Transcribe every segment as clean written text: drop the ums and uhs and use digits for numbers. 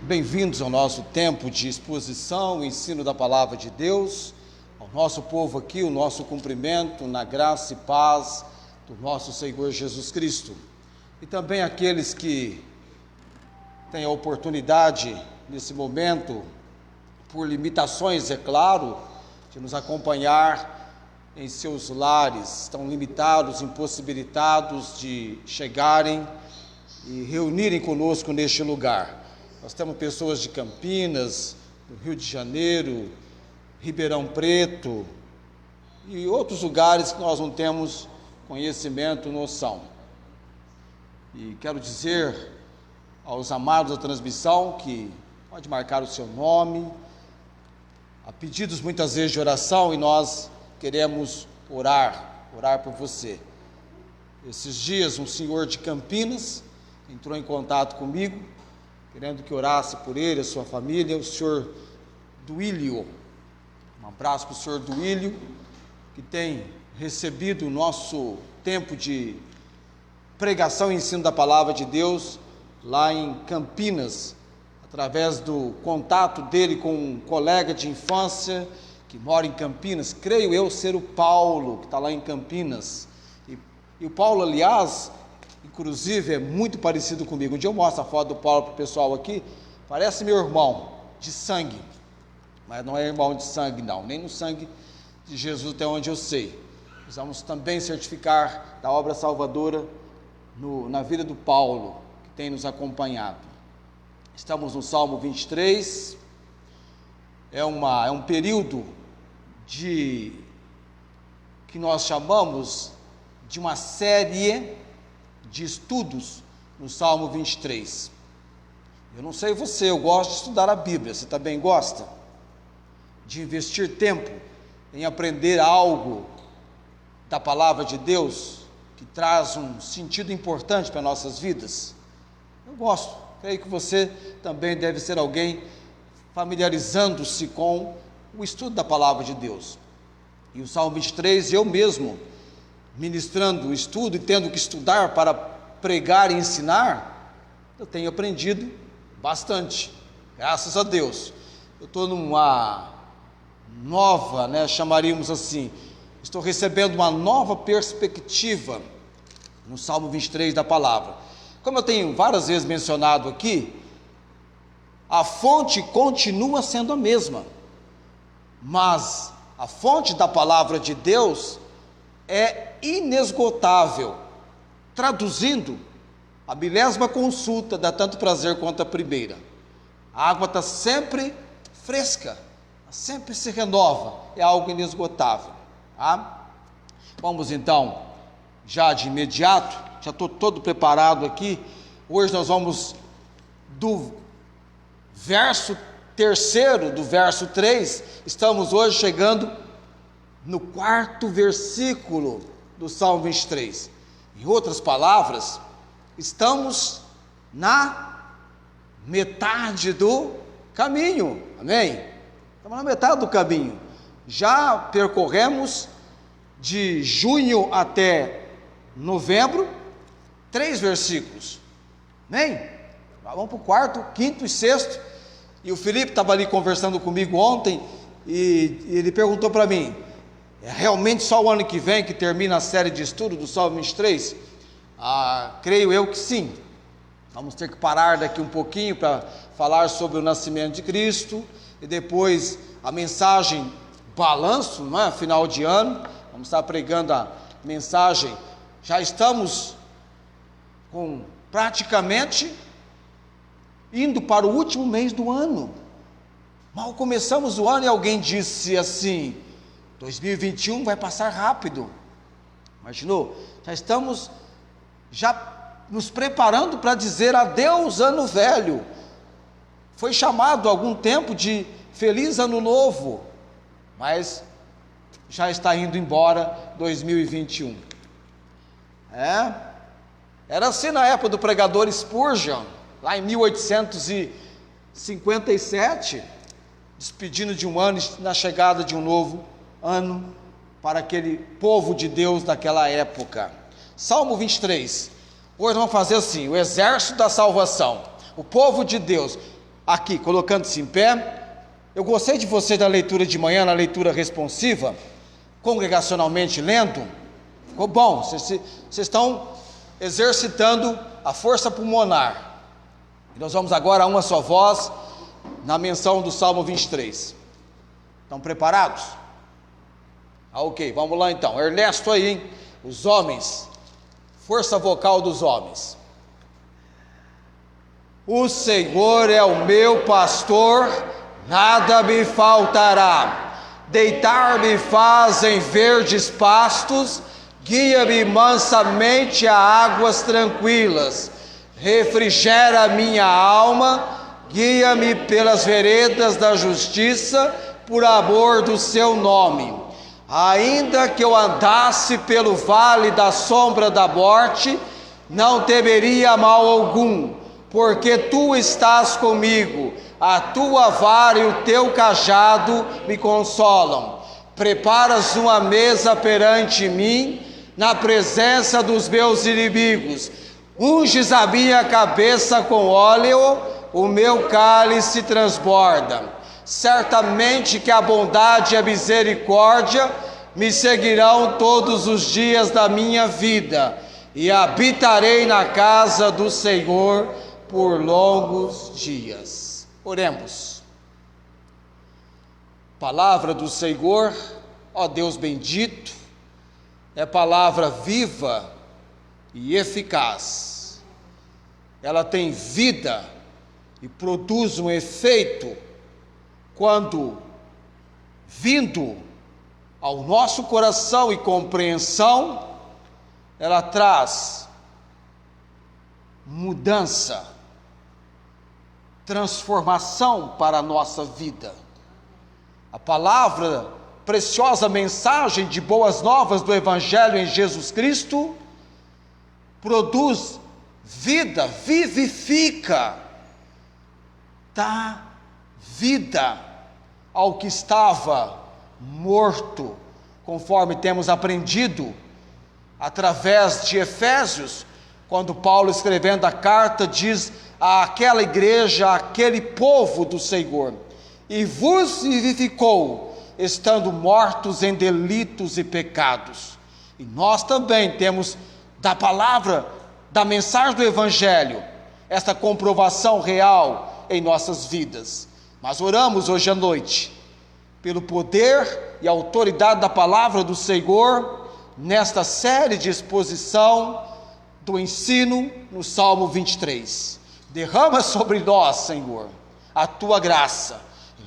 Bem-vindos ao nosso tempo de exposição e ensino da Palavra de Deus, ao nosso povo aqui, o nosso cumprimento na graça e paz do nosso Senhor Jesus Cristo. E também aqueles que têm a oportunidade, nesse momento, por limitações, é claro, de nos acompanhar em seus lares, estão limitados, impossibilitados de chegarem e reunirem conosco neste lugar. Nós temos pessoas de Campinas, do Rio de Janeiro, Ribeirão Preto e outros lugares que nós não temos conhecimento, noção. E quero dizer aos amados da transmissão que pode marcar o seu nome, há pedidos muitas vezes de oração e nós queremos orar por você. Esses dias um senhor de Campinas entrou em contato comigo, querendo que orasse por ele, a sua família, o senhor Duílio. Um abraço para o senhor Duílio, que tem recebido o nosso tempo de pregação e ensino da Palavra de Deus lá em Campinas, através do contato dele com um colega de infância que mora em Campinas, creio eu ser o Paulo, que está lá em Campinas. E o Paulo, aliás, inclusive é muito parecido comigo. Um dia eu mostro a foto do Paulo para o pessoal aqui, parece meu irmão de sangue, mas não é irmão de sangue não, nem no sangue de Jesus até onde eu sei. Nós vamos também certificar da obra salvadora na vida do Paulo, que tem nos acompanhado. Estamos no Salmo 23, é um período que nós chamamos de uma série de estudos no Salmo 23. Eu não sei você, eu gosto de estudar a Bíblia. Você também gosta de investir tempo em aprender algo da Palavra de Deus que traz um sentido importante para nossas vidas? Eu gosto, creio que você também deve ser alguém familiarizando-se com o estudo da Palavra de Deus. E o Salmo 23, eu mesmo ministrando o estudo e tendo que estudar para pregar e ensinar, eu tenho aprendido bastante, graças a Deus. Eu estou numa nova, chamaríamos assim, estou recebendo uma nova perspectiva no Salmo 23 da palavra. Como eu tenho várias vezes mencionado aqui, a fonte continua sendo a mesma, mas a fonte da palavra de Deus é inesgotável. Traduzindo, a 10ª consulta dá tanto prazer quanto a primeira. A água está sempre fresca, sempre se renova, é algo inesgotável. Tá? Vamos então, já de imediato, já estou todo preparado aqui. Hoje nós vamos do verso 3º, do verso 3, estamos hoje chegando no 4º versículo do Salmo 23. Em outras palavras, estamos na metade do caminho, amém? Estamos na metade do caminho, já percorremos de junho até novembro, 3 versículos, amém? Vamos para o 4º, 5º e 6º, e o Felipe estava ali conversando comigo ontem, e ele perguntou para mim, é realmente só o ano que vem que termina a série de estudo do Salmo 23? Creio eu que sim. Vamos ter que parar daqui um pouquinho para falar sobre o nascimento de Cristo, e depois a mensagem balanço, não é? Final de ano, vamos estar pregando a mensagem, já estamos praticamente indo para o último mês do ano. Mal começamos o ano e alguém disse assim, 2021 vai passar rápido. Imaginou? Já estamos nos preparando para dizer adeus ano velho. Foi chamado há algum tempo de feliz ano novo, mas já está indo embora 2021. Era assim na época do pregador Spurgeon, lá em 1857, despedindo de um ano na chegada de um novo ano para aquele povo de Deus daquela época. Salmo 23, hoje vamos fazer assim, o exército da salvação, o povo de Deus, aqui, colocando-se em pé. Eu gostei de você da leitura de manhã, na leitura responsiva, congregacionalmente lendo. Ficou bom, vocês estão exercitando a força pulmonar. E nós vamos agora a uma só voz, na menção do Salmo 23. Estão preparados? Ok, vamos lá então. Ernesto aí, hein? Os homens, força vocal dos homens. O Senhor é o meu pastor, nada me faltará. Deitar-me faz em verdes pastos, guia-me mansamente a águas tranquilas. Refrigera minha alma, guia-me pelas veredas da justiça, por amor do seu nome. Ainda que eu andasse pelo vale da sombra da morte, não temeria mal algum, porque tu estás comigo, a tua vara e o teu cajado me consolam. Preparas uma mesa perante mim, na presença dos meus inimigos. Unges a minha cabeça com óleo, o meu cálice transborda. Certamente que a bondade e a misericórdia me seguirão todos os dias da minha vida, e habitarei na casa do Senhor por longos dias. Oremos. Palavra do Senhor, ó Deus bendito, é palavra viva e eficaz. Ela tem vida e produz um efeito quando, vindo ao nosso coração e compreensão, ela traz mudança, transformação para a nossa vida. A palavra, preciosa mensagem de boas novas do Evangelho em Jesus Cristo, produz vida, vivifica, dá vida ao que estava morto, conforme temos aprendido através de Efésios, quando Paulo, escrevendo a carta, diz àquela igreja, àquele povo do Senhor: e vos vivificou, estando mortos em delitos e pecados. E nós também temos da palavra, da mensagem do Evangelho, esta comprovação real em nossas vidas. Mas oramos hoje à noite, pelo poder e autoridade da palavra do Senhor, nesta série de exposição do ensino no Salmo 23. Derrama sobre nós, Senhor, a tua graça.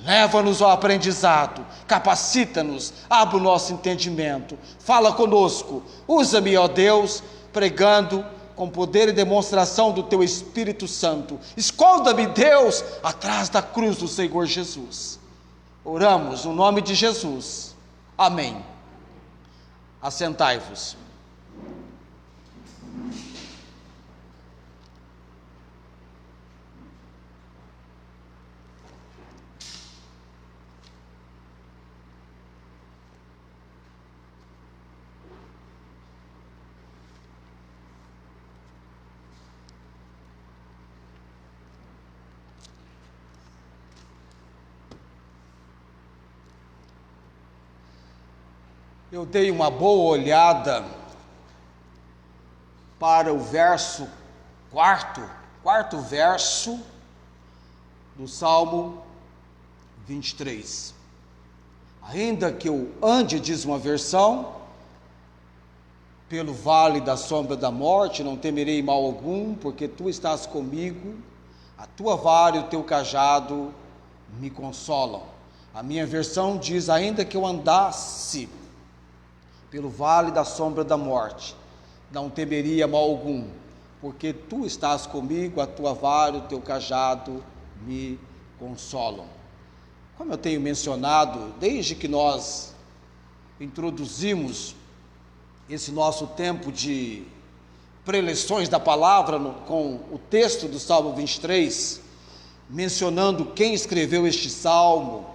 Leva-nos ao aprendizado, capacita-nos, abre o nosso entendimento, fala conosco, usa-me, ó Deus, pregando com poder e demonstração do teu Espírito Santo. Esconda-me, Deus, atrás da cruz do Senhor Jesus. Oramos no nome de Jesus. Amém. Assentai-vos. Eu dei uma boa olhada para o verso quarto verso do Salmo 23. Ainda que eu ande, diz uma versão, pelo vale da sombra da morte, não temerei mal algum, porque tu estás comigo, a tua vara e o teu cajado me consolam. A minha versão diz: ainda que eu andasse pelo vale da sombra da morte, não temeria mal algum, porque tu estás comigo, a tua vara e o teu cajado me consolam. Como eu tenho mencionado, desde que nós introduzimos esse nosso tempo de preleções da palavra com o texto do Salmo 23, mencionando quem escreveu este salmo,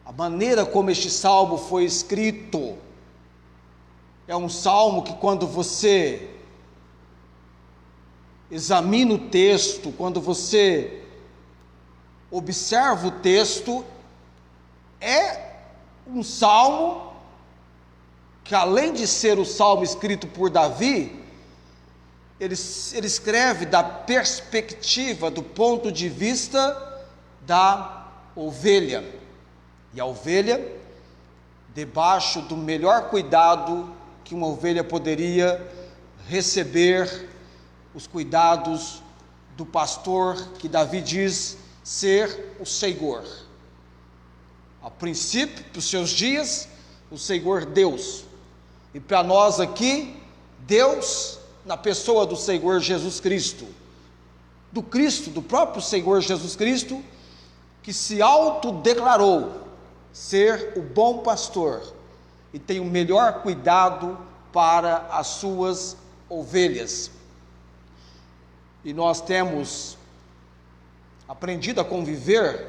a maneira como este salmo foi escrito. É um salmo que, quando você examina o texto, quando você observa o texto, é um salmo que, além de ser o salmo escrito por Davi, ele escreve da perspectiva, do ponto de vista da ovelha. E a ovelha, debaixo do melhor cuidado que uma ovelha poderia receber, os cuidados do pastor, que Davi diz ser o Senhor. A princípio, para os seus dias, o Senhor Deus. E para nós aqui, Deus na pessoa do Senhor Jesus Cristo. Do próprio Senhor Jesus Cristo, que se autodeclarou ser o bom pastor e tem o melhor cuidado para as suas ovelhas. E nós temos aprendido a conviver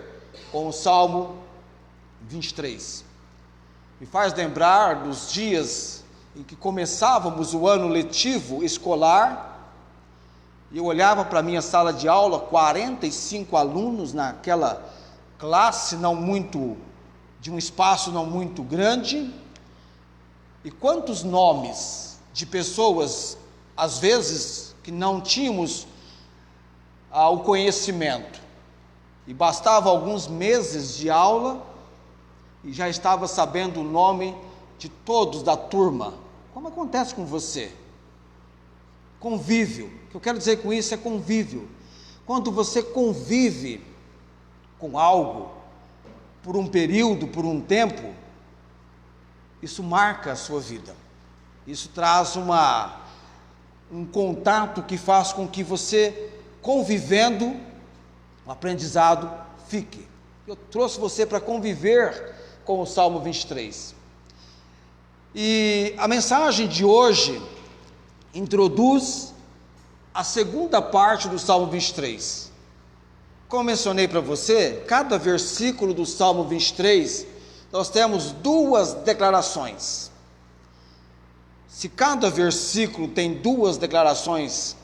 com o Salmo 23. Me faz lembrar dos dias em que começávamos o ano letivo escolar, e eu olhava para a minha sala de aula, 45 alunos naquela classe de um espaço não muito grande, e quantos nomes de pessoas, às vezes, que não tínhamos o conhecimento, e bastava alguns meses de aula, e já estava sabendo o nome de todos da turma. Como acontece com você? Convívio. O que eu quero dizer com isso é convívio. Quando você convive com algo, por um período, por um tempo, isso marca a sua vida. Isso traz um contato que faz com que você, convivendo, o aprendizado fique. Eu trouxe você para conviver com o Salmo 23. E a mensagem de hoje introduz a segunda parte do Salmo 23. Como mencionei para você, cada versículo do Salmo 23, nós temos duas declarações. Se cada versículo tem duas declarações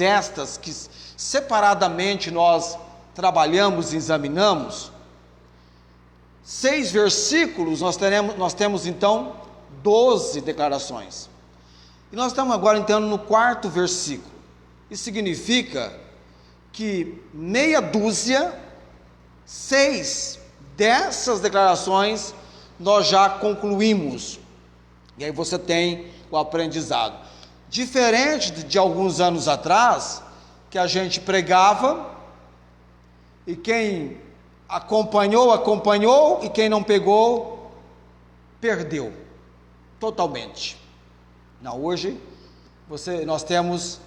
estas que separadamente nós trabalhamos e examinamos, 6 versículos nós temos então 12 declarações. E nós estamos agora entrando no 4º versículo. Isso significa que meia dúzia, 6 dessas declarações nós já concluímos. E aí você tem o aprendizado. Diferente de alguns anos atrás, que a gente pregava, e quem acompanhou, e quem não pegou, perdeu totalmente. Não, hoje nós temos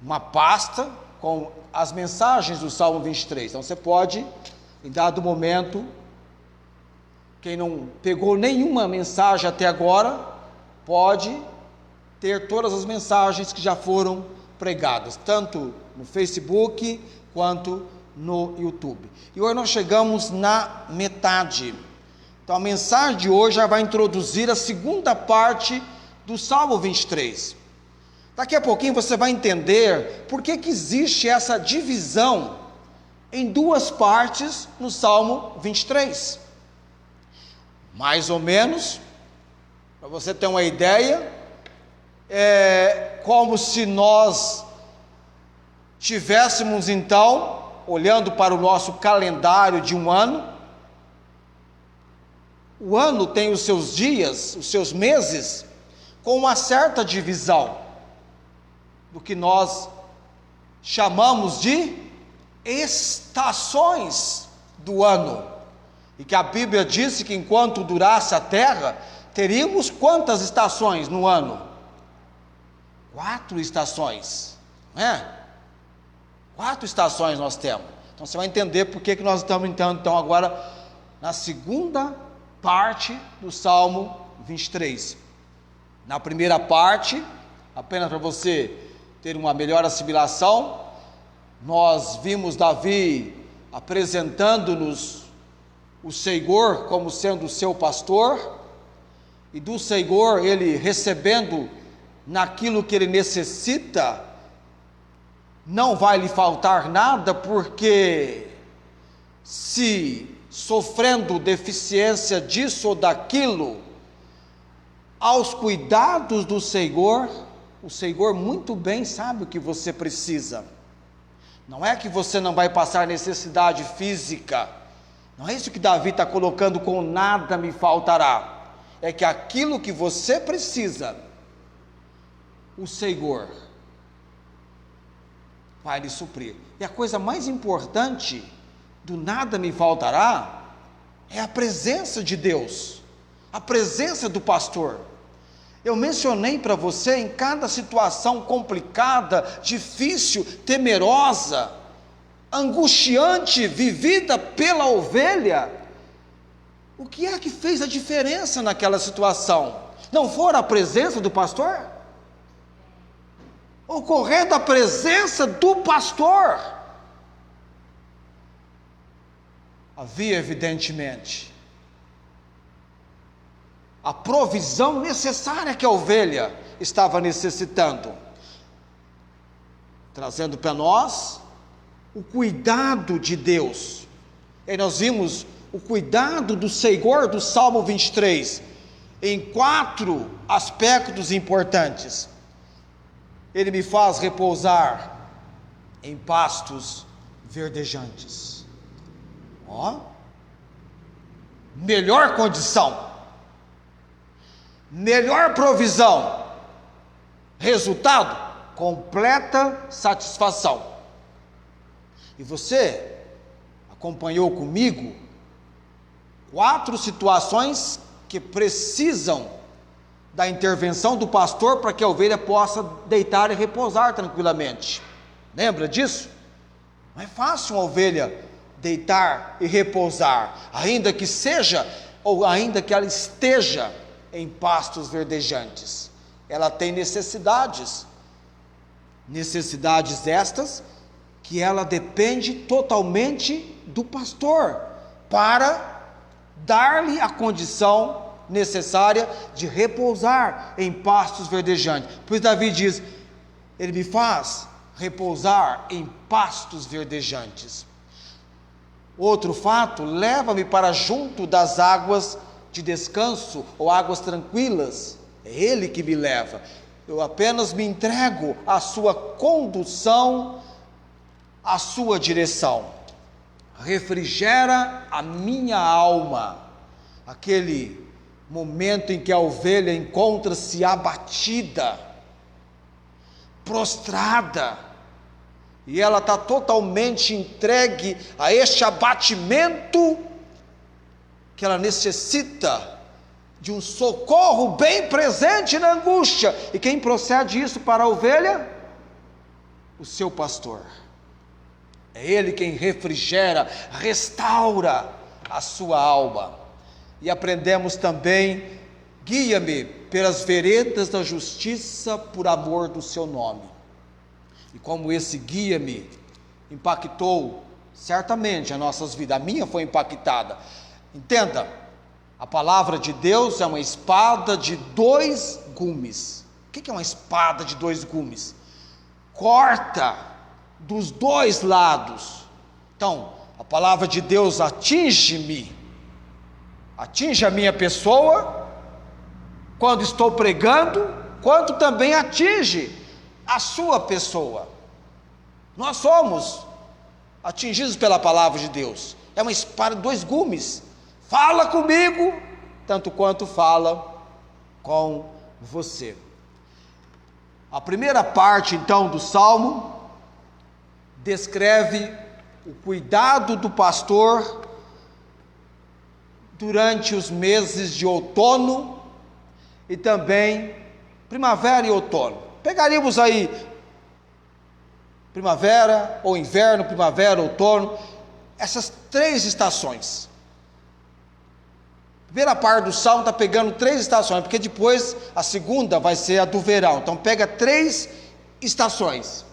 uma pasta com as mensagens do Salmo 23. Então você pode, em dado momento, quem não pegou nenhuma mensagem até agora, pode ter todas as mensagens que já foram pregadas, tanto no Facebook quanto no YouTube. E hoje nós chegamos na metade. Então a mensagem de hoje já vai introduzir a segunda parte do Salmo 23. Daqui a pouquinho você vai entender por que existe essa divisão em duas partes no Salmo 23. Mais ou menos, para você ter uma ideia, é como se nós tivéssemos então, olhando para o nosso calendário de um ano, o ano tem os seus dias, os seus meses, com uma certa divisão, do que nós chamamos de estações do ano, e que a Bíblia disse que enquanto durasse a terra, teríamos quantas estações no ano? 4 estações, não é? 4 estações nós temos. Então você vai entender por que nós estamos então agora na segunda parte do Salmo 23. Na primeira parte, apenas para você ter uma melhor assimilação, nós vimos Davi apresentando-nos o Senhor como sendo o seu pastor, e do Senhor ele recebendo naquilo que ele necessita não vai lhe faltar nada, porque se sofrendo deficiência disso ou daquilo, aos cuidados do Senhor, o Senhor muito bem sabe o que você precisa. Não é que você não vai passar necessidade física, não é isso que Davi está colocando com nada me faltará, é que aquilo que você precisa, o Senhor vai lhe suprir. E a coisa mais importante do nada me faltará é a presença de Deus, a presença do pastor. Eu mencionei para você, em cada situação complicada, difícil, temerosa, angustiante, vivida pela ovelha, o que é que fez a diferença naquela situação? Não foi a presença do pastor? Ocorrer da presença do pastor. Havia, evidentemente, a provisão necessária que a ovelha estava necessitando, trazendo para nós o cuidado de Deus. E nós vimos o cuidado do Senhor do Salmo 23, em 4 aspectos importantes. Ele me faz repousar em pastos verdejantes. Melhor condição, melhor provisão, resultado, completa satisfação. E você acompanhou comigo 4 situações que precisam da intervenção do pastor para que a ovelha possa deitar e repousar tranquilamente. Lembra disso? Não é fácil uma ovelha deitar e repousar, ainda que seja, ou ainda que ela esteja em pastos verdejantes. Ela tem necessidades estas que ela depende totalmente do pastor para dar-lhe a condição necessária de repousar em pastos verdejantes. Pois Davi diz: ele me faz repousar em pastos verdejantes. Outro fato, leva-me para junto das águas de descanso ou águas tranquilas. É Ele que me leva. Eu apenas me entrego à sua condução, à sua direção. Refrigera a minha alma. Aquele momento em que a ovelha encontra-se abatida, prostrada, e ela está totalmente entregue a este abatimento, que ela necessita de um socorro bem presente na angústia. E quem procede isso para a ovelha? O seu pastor. É Ele quem refrigera, restaura a sua alma. E aprendemos também: guia-me pelas veredas da justiça por amor do seu nome. E como esse guia-me impactou certamente as nossas vidas, a minha foi impactada. Entenda, a palavra de Deus é uma espada de 2 gumes. O que é uma espada de 2 gumes? Corta dos 2 lados. Então, a palavra de Deus atinge-me, atinge a minha pessoa, quando estou pregando, quanto também atinge a sua pessoa. Nós somos atingidos pela palavra de Deus. É uma espada de 2 gumes. Fala comigo, tanto quanto fala com você. A primeira parte, então, do Salmo descreve o cuidado do pastor durante os meses de outono e também primavera e outono. Pegaríamos aí primavera ou inverno, primavera, outono, essas 3 estações. A primeira parte do Salmo está pegando 3 estações, porque depois a segunda vai ser a do verão. Então pega 3 estações.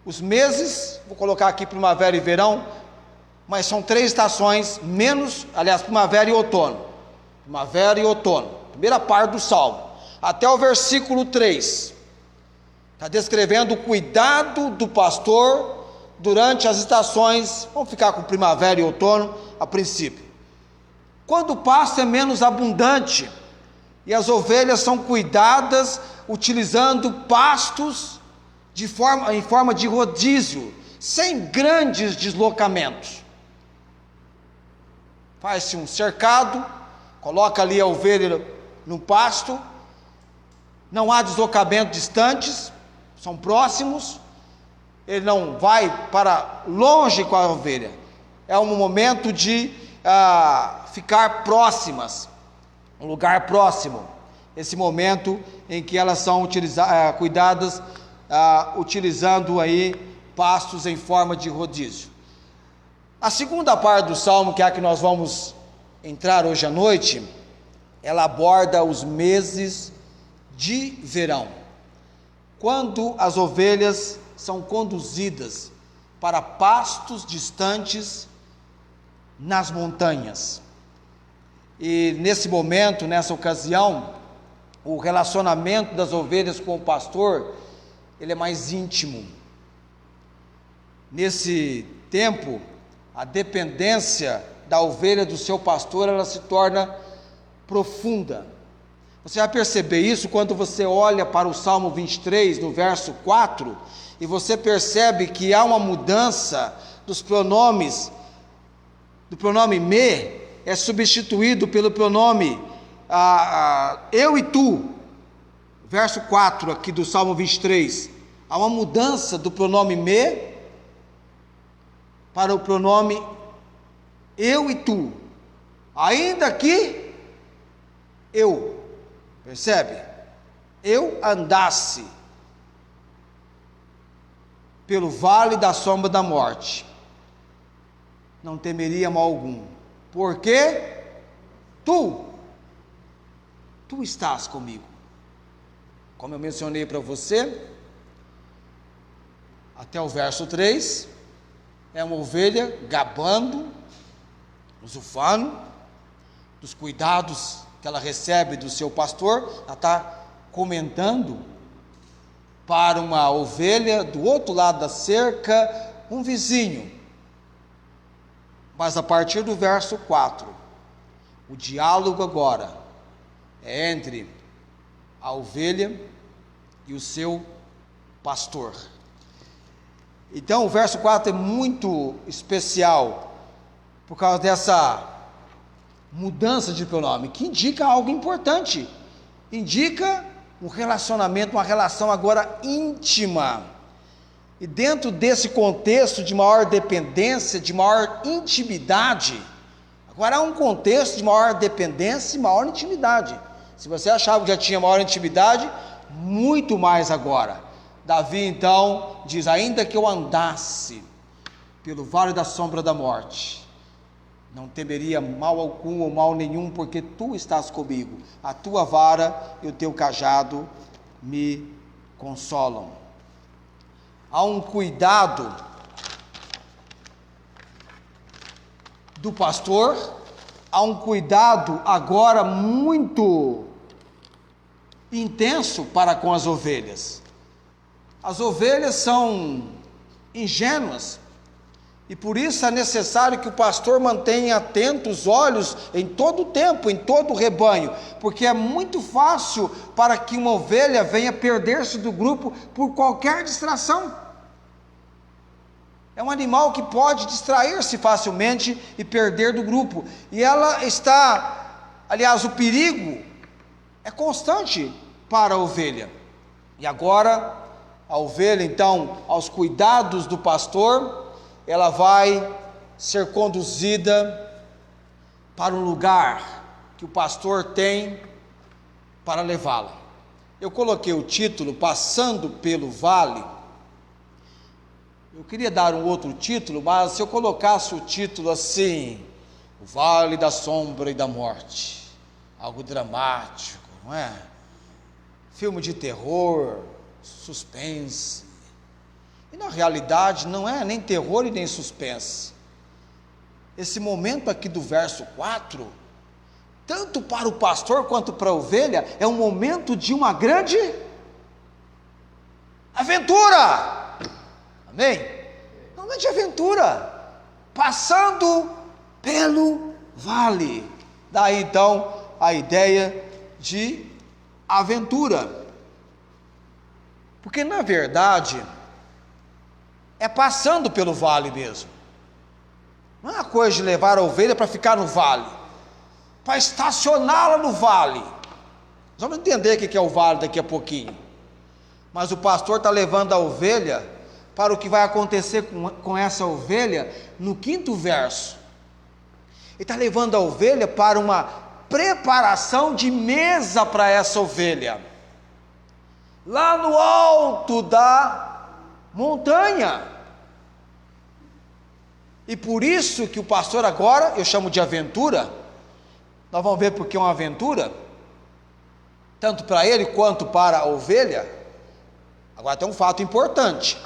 Os meses, vou colocar aqui primavera e verão, mas são 3 estações, primavera e outono. Primavera e outono, primeira parte do Salmo, até o versículo 3. Está descrevendo o cuidado do pastor durante as estações, vamos ficar com primavera e outono a princípio. Quando o pasto é menos abundante e as ovelhas são cuidadas utilizando pastos em forma de rodízio, sem grandes deslocamentos. Faz-se um cercado, coloca ali a ovelha no pasto, não há deslocamento distantes, são próximos, ele não vai para longe com a ovelha, é um momento de ficar próximas, um lugar próximo, esse momento em que elas são cuidadas, utilizando aí pastos em forma de rodízio. A segunda parte do Salmo, que é a que nós vamos entrar hoje à noite, ela aborda os meses de verão, quando as ovelhas são conduzidas para pastos distantes nas montanhas. E nesse momento, nessa ocasião, o relacionamento das ovelhas com o pastor, ele é mais íntimo. Nesse tempo, a dependência da ovelha do seu pastor, ela se torna profunda. Você vai perceber isso quando você olha para o Salmo 23, no verso 4, e você percebe que há uma mudança dos pronomes. Do pronome me é substituído pelo pronome eu e tu. Verso 4 aqui do Salmo 23. Há uma mudança do pronome me para o pronome eu e tu. Ainda que eu, percebe? Eu andasse pelo vale da sombra da morte, não temeria mal algum, porque tu estás comigo. Como eu mencionei para você, até o verso 3, é uma ovelha gabando, usufando dos cuidados que ela recebe do seu pastor. Ela está comentando para uma ovelha do outro lado da cerca, um vizinho. Mas a partir do verso 4, o diálogo agora é entre a ovelha e o seu pastor. Então o verso 4 é muito especial, por causa dessa mudança de pronome, que indica algo importante, indica um relacionamento, uma relação agora íntima, e dentro desse contexto de maior dependência, de maior intimidade, agora há um contexto de maior dependência e maior intimidade. Se você achava que já tinha maior intimidade, muito mais agora. Davi então diz: ainda que eu andasse pelo vale da sombra da morte, não temeria mal algum ou mal nenhum, porque tu estás comigo, a tua vara e o teu cajado me consolam. Há um cuidado do pastor, há um cuidado agora muito intenso para com as ovelhas. As ovelhas são ingênuas, e por isso é necessário que o pastor mantenha atentos os olhos em todo o tempo, em todo o rebanho, porque é muito fácil para que uma ovelha venha perder-se do grupo por qualquer distração. É um animal que pode distrair-se facilmente e perder do grupo, e ela está, aliás, o perigo é constante para a ovelha. E agora, a ovelha então, aos cuidados do pastor, ela vai ser conduzida para um lugar que o pastor tem para levá-la. Eu coloquei o título Passando pelo Vale. Eu queria dar um outro título, mas se eu colocasse o título assim, O Vale da Sombra e da Morte, algo dramático, não é? Filme de terror, suspense. E na realidade não é nem terror e nem suspense. Esse momento aqui do verso 4, tanto para o pastor quanto para a ovelha, é um momento de uma grande aventura. Amém? Não é de aventura, passando pelo vale. Daí então a ideia de aventura. Porque na verdade é passando pelo vale mesmo. Não é uma coisa de levar a ovelha para ficar no vale, para estacioná-la no vale. Nós vamos entender o que é o vale daqui a pouquinho. Mas o pastor está levando a ovelha para o que vai acontecer com essa ovelha no 5º verso. Ele está levando a ovelha para uma preparação de mesa para essa ovelha, lá no alto da montanha. E por isso que o pastor agora, eu chamo de aventura, nós vamos ver porque é uma aventura, tanto para ele quanto para a ovelha. Agora tem um fato importante: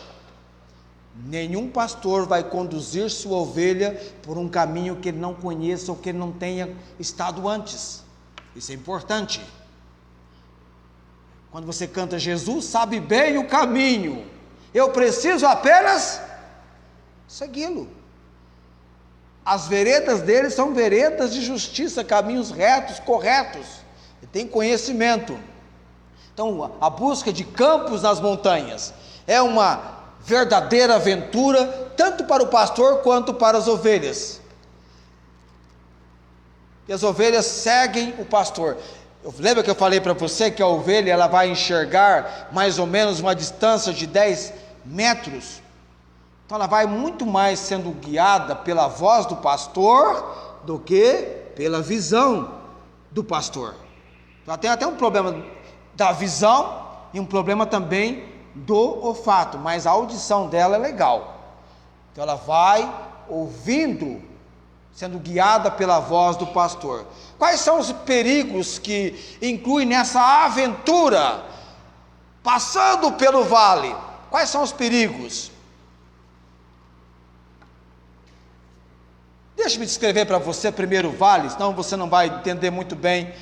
nenhum pastor vai conduzir sua ovelha por um caminho que ele não conheça ou que ele não tenha estado antes. Isso é importante. Quando você canta Jesus sabe bem o caminho, eu preciso apenas segui-lo. As veredas dele são veredas de justiça, caminhos retos, corretos. Ele tem conhecimento. Então a busca de campos nas montanhas é uma verdadeira aventura, tanto para o pastor quanto para as ovelhas. E as ovelhas seguem o pastor. Lembra que eu falei para você que a ovelha ela vai enxergar mais ou menos uma distância de 10 metros? Então ela vai muito mais sendo guiada pela voz do pastor do que pela visão do pastor. Então ela tem até um problema da visão e um problema também do olfato, mas a audição dela é legal. Então ela vai ouvindo, sendo guiada pela voz do pastor. Quais são os perigos que incluem nessa aventura, passando pelo vale? Quais são os perigos? Deixe-me descrever para você primeiro o vale, senão você não vai entender muito bem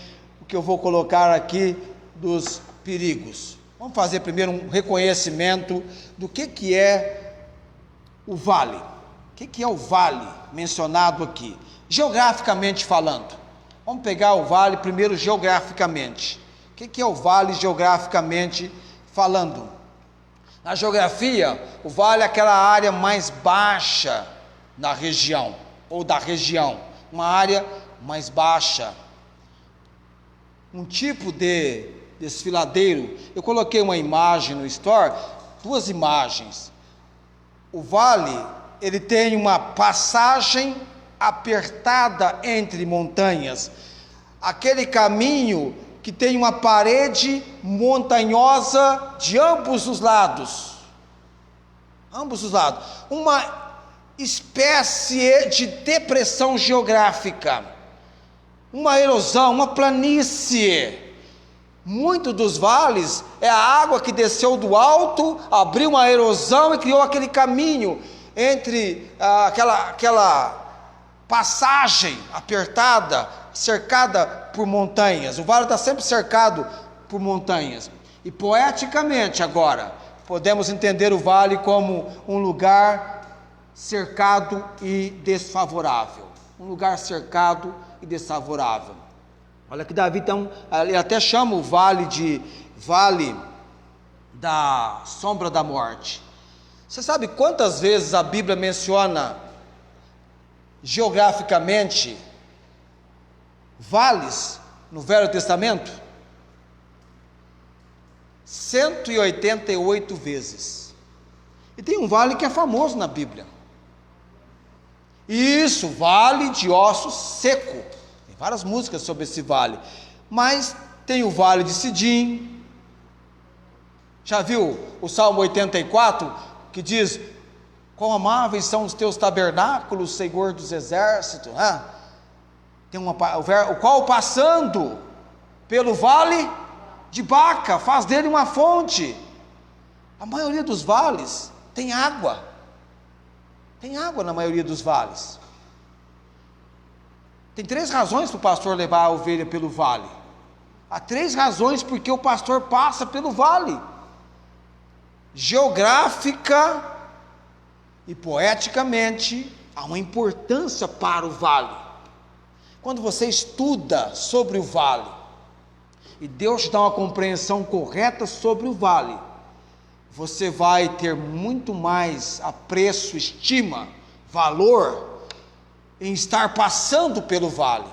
o que eu vou colocar aqui dos perigos. Vamos fazer primeiro um reconhecimento do que é o vale. O que é o vale mencionado aqui? Geograficamente falando. Vamos pegar o vale primeiro geograficamente. O que é o vale geograficamente falando? Na geografia, o vale é aquela área mais baixa na região, ou da região, uma área mais baixa. Um tipo de desfiladeiro. Eu coloquei uma imagem no store, 2 imagens. O vale, ele tem uma passagem apertada entre montanhas, aquele caminho que tem uma parede montanhosa de ambos os lados, uma espécie de depressão geográfica, uma erosão, uma planície. Muitos dos vales é a água que desceu do alto, abriu uma erosão e criou aquele caminho entre aquela passagem apertada, cercada por montanhas. O vale está sempre cercado por montanhas. E poeticamente agora, podemos entender o vale como um lugar cercado e desfavorável. Um lugar cercado e desfavorável. Olha que Davi, então, ele até chama o vale de vale da sombra da morte. Você sabe quantas vezes a Bíblia menciona geograficamente vales no Velho Testamento? 188 vezes. E tem um vale que é famoso na Bíblia. Isso, vale de ossos seco. Tem várias músicas sobre esse vale. Mas tem o vale de Sidim. Já viu o Salmo 84, que diz: quão amáveis são os teus tabernáculos, Senhor dos exércitos. Tem o qual passando pelo vale de Baca, faz dele uma fonte. A maioria dos vales tem água. Tem água na maioria dos vales. Tem 3 razões para o pastor levar a ovelha pelo vale. Há 3 razões porque o pastor passa pelo vale. geográfica e poeticamente, há uma importância para o vale. Quando você estuda sobre o vale, e Deus te dá uma compreensão correta sobre o vale, você vai ter muito mais apreço, estima, valor em estar passando pelo vale.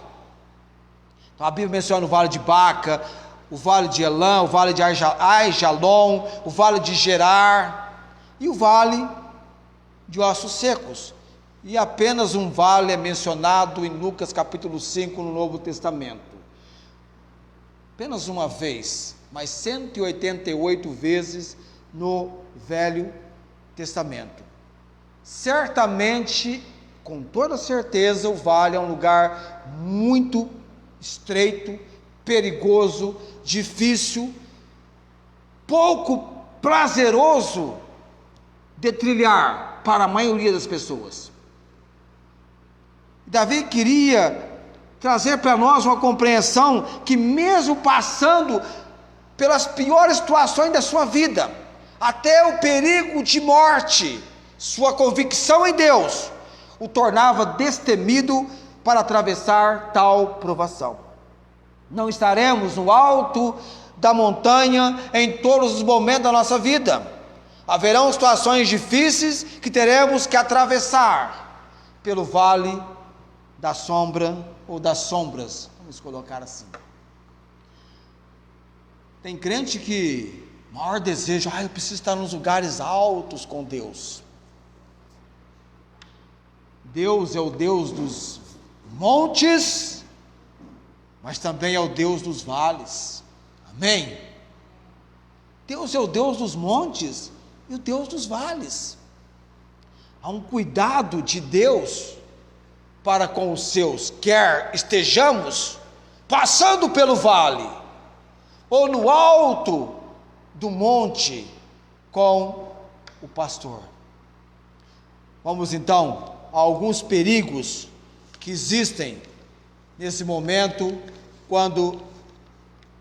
Então a Bíblia menciona o vale de Baca, o vale de Elã, o vale de Aijalon, o vale de Gerar e o vale de Ossos Secos. E apenas um vale é mencionado em Lucas capítulo 5 no Novo Testamento. Apenas uma vez, mas 188 vezes no Velho Testamento. Certamente, com toda certeza, o vale é um lugar muito estreito, perigoso, difícil, pouco prazeroso de trilhar para a maioria das pessoas. Davi queria trazer para nós uma compreensão que, mesmo passando pelas piores situações da sua vida, até o perigo de morte, sua convicção em Deus o tornava destemido para atravessar tal provação. Não estaremos no alto da montanha em todos os momentos da nossa vida. Haverão situações difíceis que teremos que atravessar pelo vale da sombra ou das sombras, vamos colocar assim. Tem crente que o maior desejo, eu preciso estar nos lugares altos com Deus. Deus é o Deus dos montes, mas também é o Deus dos vales. Amém? Deus é o Deus dos montes e o Deus dos vales. Há um cuidado de Deus para com os seus, quer estejamos passando pelo vale, ou no alto do monte com o pastor. Vamos então a alguns perigos que existem nesse momento, quando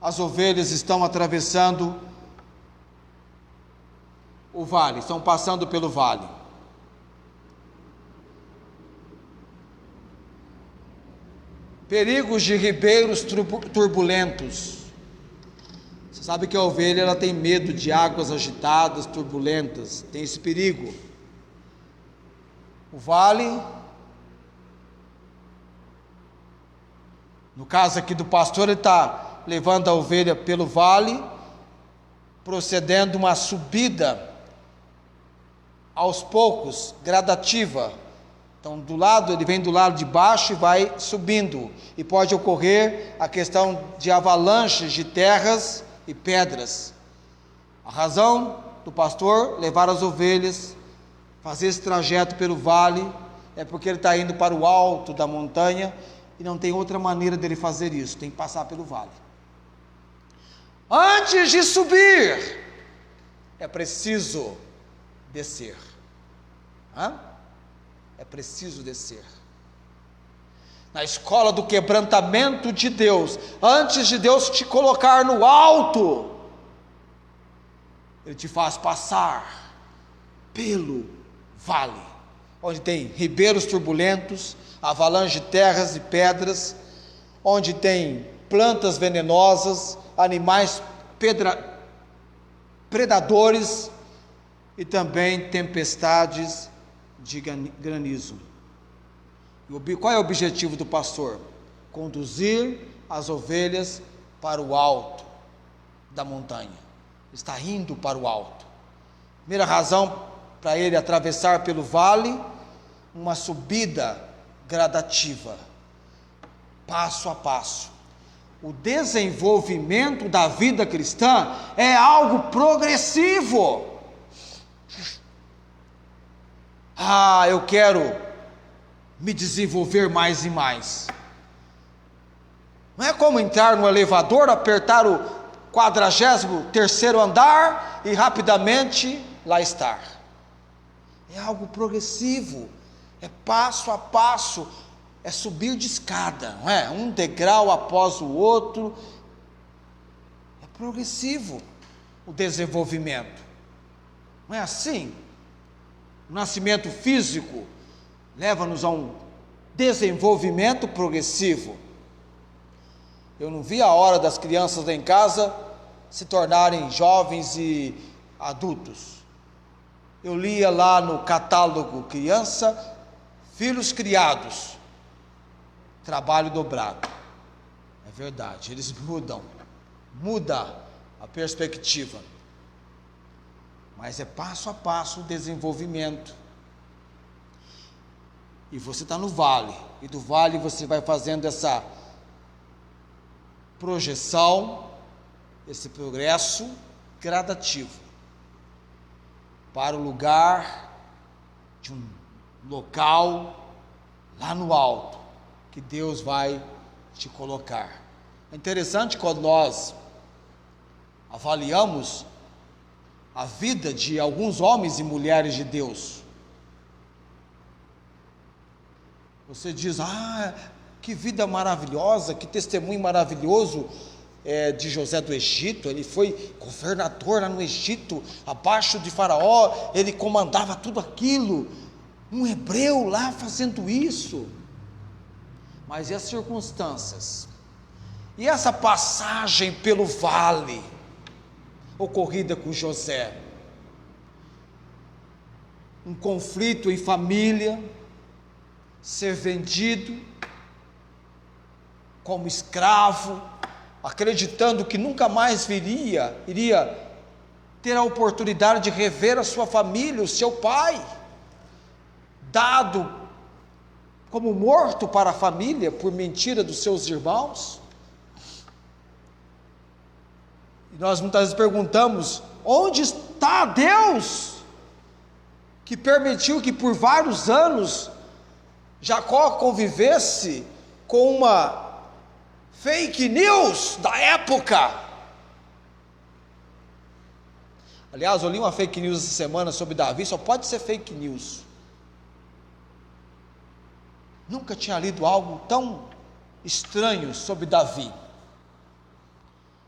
as ovelhas estão atravessando o vale, estão passando pelo vale. Perigos de ribeiros turbulentos. Você sabe que a ovelha ela tem medo de águas agitadas, turbulentas, tem esse perigo. O vale, no caso aqui do pastor, ele está levando a ovelha pelo vale, procedendo uma subida aos poucos, gradativa. Então, ele vem do lado de baixo e vai subindo, e pode ocorrer a questão de avalanches de terras e pedras. A razão do pastor levar as ovelhas, fazer esse trajeto pelo vale, é porque ele está indo para o alto da montanha, e não tem outra maneira dele fazer isso, tem que passar pelo vale. Antes de subir, é preciso descer. É preciso descer. Na escola do quebrantamento de Deus, antes de Deus te colocar no alto, Ele te faz passar pelo vale, onde tem ribeiros turbulentos, avalanche de terras e pedras, onde tem plantas venenosas, animais predadores e também tempestades de granizo. Qual é o objetivo do pastor? Conduzir as ovelhas para o alto da montanha. Está indo para o alto. Primeira razão para ele atravessar pelo vale, uma subida gradativa, passo a passo. O desenvolvimento da vida cristã é algo progressivo. Eu quero me desenvolver mais e mais. Não é como entrar no elevador, apertar o 43º andar e rapidamente lá estar. É algo progressivo, é passo a passo, é subir de escada, não é? Um degrau após o outro. É progressivo o desenvolvimento. Não é assim? O nascimento físico leva-nos a um desenvolvimento progressivo. Eu não vi a hora das crianças lá em casa se tornarem jovens e adultos. Eu lia lá no catálogo criança, filhos criados, trabalho dobrado. É verdade, eles muda a perspectiva. Mas é passo a passo o desenvolvimento. E você está no vale, e do vale você vai fazendo essa projeção, esse progresso gradativo para o lugar de um local lá no alto que Deus vai te colocar. É interessante quando nós avaliamos a vida de alguns homens e mulheres de Deus. Você diz, que vida maravilhosa, que testemunho maravilhoso de José do Egito. Ele foi governador lá no Egito, abaixo de Faraó, ele comandava tudo aquilo, um hebreu lá fazendo isso. Mas e as circunstâncias? E essa passagem pelo vale, ocorrida com José? Um conflito em família, ser vendido como escravo, acreditando que nunca mais iria ter a oportunidade de rever a sua família, o seu pai, dado como morto para a família por mentira dos seus irmãos. E nós muitas vezes perguntamos: onde está Deus que permitiu que por vários anos Jacó convivesse com uma fake news da época? Aliás, eu li uma fake news essa semana sobre Davi, só pode ser fake news. Nunca tinha lido algo tão estranho sobre Davi.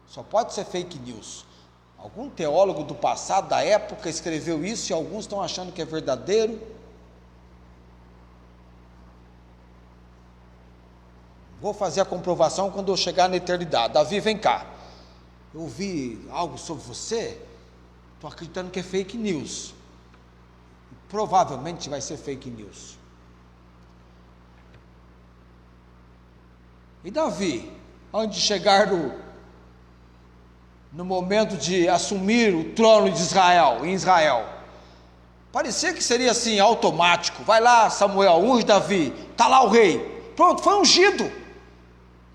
Só pode ser fake news. Algum teólogo do passado, da época, escreveu isso e alguns estão achando que é verdadeiro. Vou fazer a comprovação quando eu chegar na eternidade. Davi, vem cá. Eu ouvi algo sobre você, estou acreditando que é fake news. Provavelmente vai ser fake news. E Davi, antes de chegar no momento de assumir o trono de Israel, em Israel, parecia que seria assim, automático. Vai lá, Samuel, unge Davi, está lá o rei, pronto, foi ungido.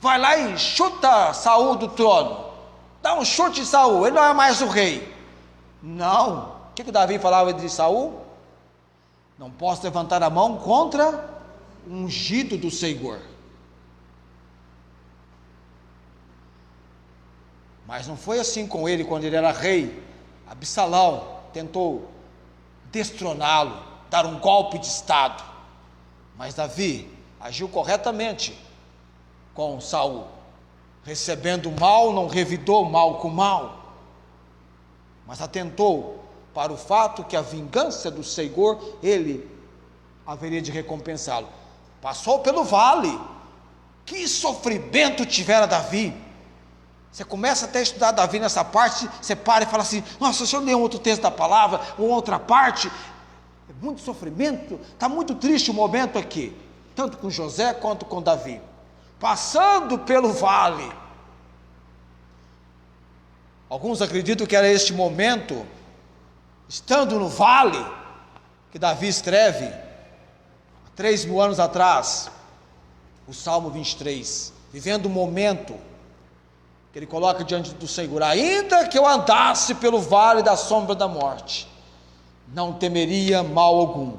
Vai lá e chuta Saul do trono, dá um chute em Saul, ele não é mais o rei. Não, o que Davi falava de Saul? Não posso levantar a mão contra o ungido do Senhor. Mas não foi assim com ele quando ele era rei. Absalão tentou destroná-lo, dar um golpe de estado, mas Davi agiu corretamente com Saul, recebendo mal, não revidou mal com mal, mas atentou para o fato que a vingança do Senhor, ele haveria de recompensá-lo. Passou pelo vale, que sofrimento tivera Davi. Você começa até a estudar Davi nessa parte, você para e fala assim: nossa, se eu ler um outro texto da palavra, ou outra parte, é muito sofrimento, está muito triste o momento aqui, tanto com José quanto com Davi, passando pelo vale. Alguns acreditam que era este momento, estando no vale, que Davi escreve, há 3.000 anos atrás, o Salmo 23, vivendo um momento que ele coloca diante do Senhor: ainda que eu andasse pelo vale da sombra da morte, não temeria mal algum,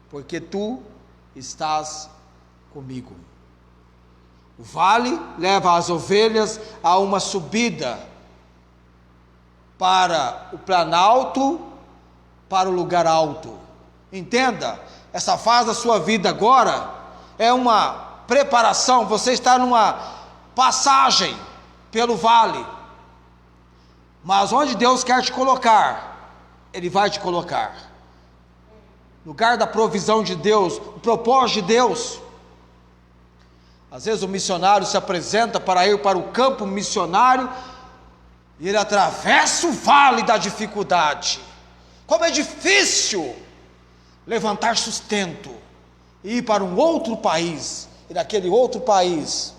porque tu estás comigo. O vale leva as ovelhas a uma subida para o planalto, para o lugar alto. Entenda, essa fase da sua vida agora é uma preparação, você está numa passagem pelo vale, mas onde Deus quer te colocar Ele vai te colocar. Lugar da provisão de Deus, o propósito de Deus. Às vezes o missionário se apresenta para ir para o campo missionário e ele atravessa o vale da dificuldade. Como é difícil levantar sustento e ir para um outro país, e naquele outro país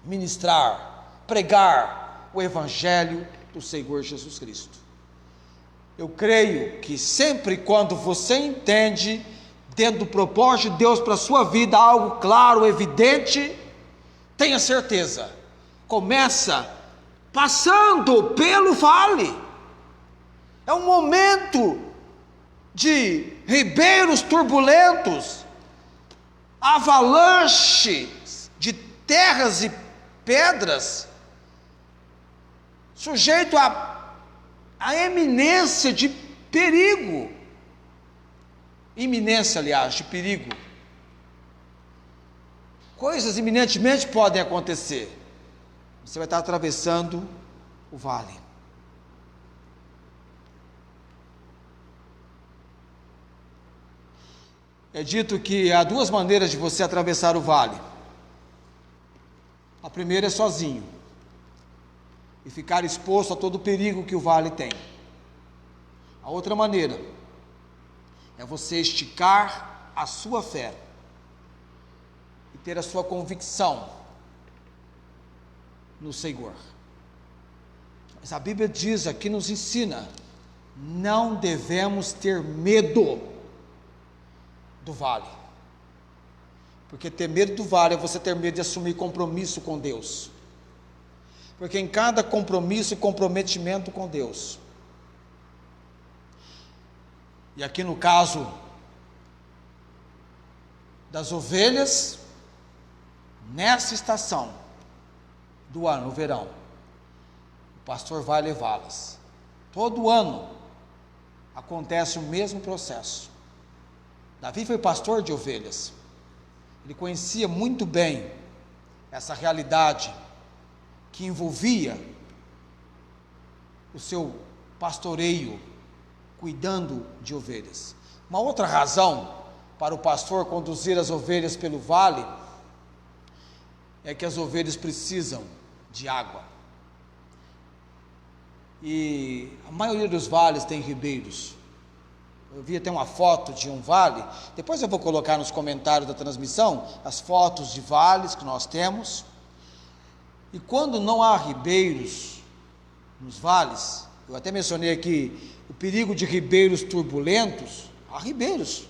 ministrar, pregar o Evangelho do Senhor Jesus Cristo. Eu creio que sempre quando você entende, dentro do propósito de Deus para a sua vida, algo claro, evidente, tenha certeza, começa passando pelo vale. É um momento de ribeiros turbulentos, avalanches de terras e pedras, sujeito a eminência de perigo, iminência, aliás, de perigo. Coisas iminentemente podem acontecer. Você vai estar atravessando o vale. É dito que há duas maneiras de você atravessar o vale. A primeira é sozinho e ficar exposto a todo o perigo que o vale tem. A outra maneira é você esticar a sua fé e ter a sua convicção no Senhor. Mas a Bíblia diz aqui, nos ensina, não devemos ter medo do vale, porque ter medo do vale é você ter medo de assumir compromisso com Deus, porque em cada compromisso e comprometimento com Deus, e aqui no caso das ovelhas, nessa estação do ano, no verão, o pastor vai levá-las. Todo ano acontece o mesmo processo. Davi foi pastor de ovelhas. Ele conhecia muito bem essa realidade que envolvia o seu pastoreio, cuidando de ovelhas. Uma outra razão para o pastor conduzir as ovelhas pelo vale é que as ovelhas precisam de água. E a maioria dos vales tem ribeiros. Eu vi até uma foto de um vale, depois eu vou colocar nos comentários da transmissão as fotos de vales que nós temos. E quando não há ribeiros nos vales, eu até mencionei aqui o perigo de ribeiros turbulentos. Há ribeiros.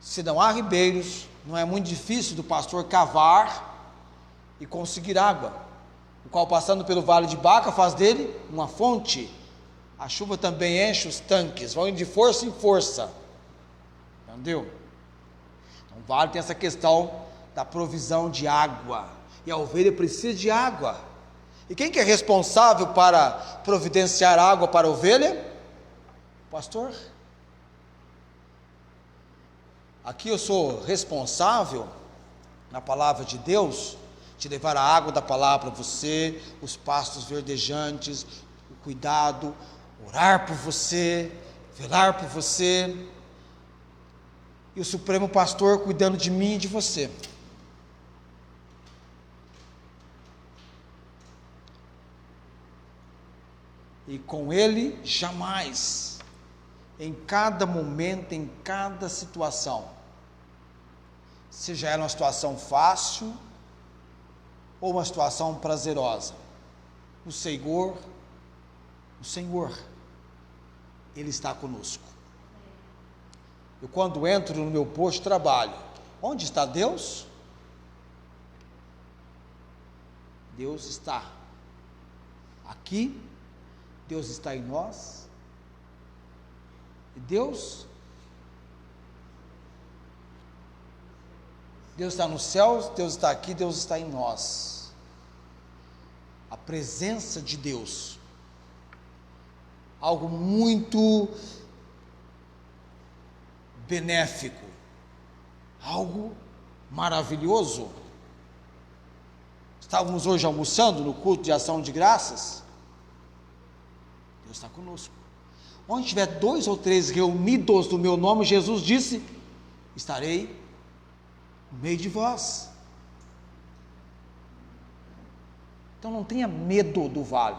Se não há ribeiros, não é muito difícil do pastor cavar e conseguir água, o qual, passando pelo vale de Baca, faz dele uma fonte. A chuva também enche os tanques, vão de força em força, entendeu? Então o vale tem essa questão da provisão de água, e a ovelha precisa de água. E quem que é responsável para providenciar água para a ovelha? O pastor. Aqui eu sou responsável, na palavra de Deus, de levar a água da palavra para você, os pastos verdejantes, o cuidado, orar por você, velar por você, e o Supremo Pastor cuidando de mim e de você. E com Ele jamais, em cada momento, em cada situação, seja ela uma situação fácil ou uma situação prazerosa, o Senhor, Ele está conosco. Eu, quando entro no meu posto de trabalho, onde está Deus? Deus está aqui, Deus está em nós, e Deus está nos céus, Deus está aqui, Deus está em nós. A presença de Deus, algo muito benéfico, algo maravilhoso. Estávamos hoje almoçando no culto de ação de graças. Deus está conosco. Onde tiver 2 ou 3 reunidos no meu nome, Jesus disse, estarei no meio de vós. Então não tenha medo do vale.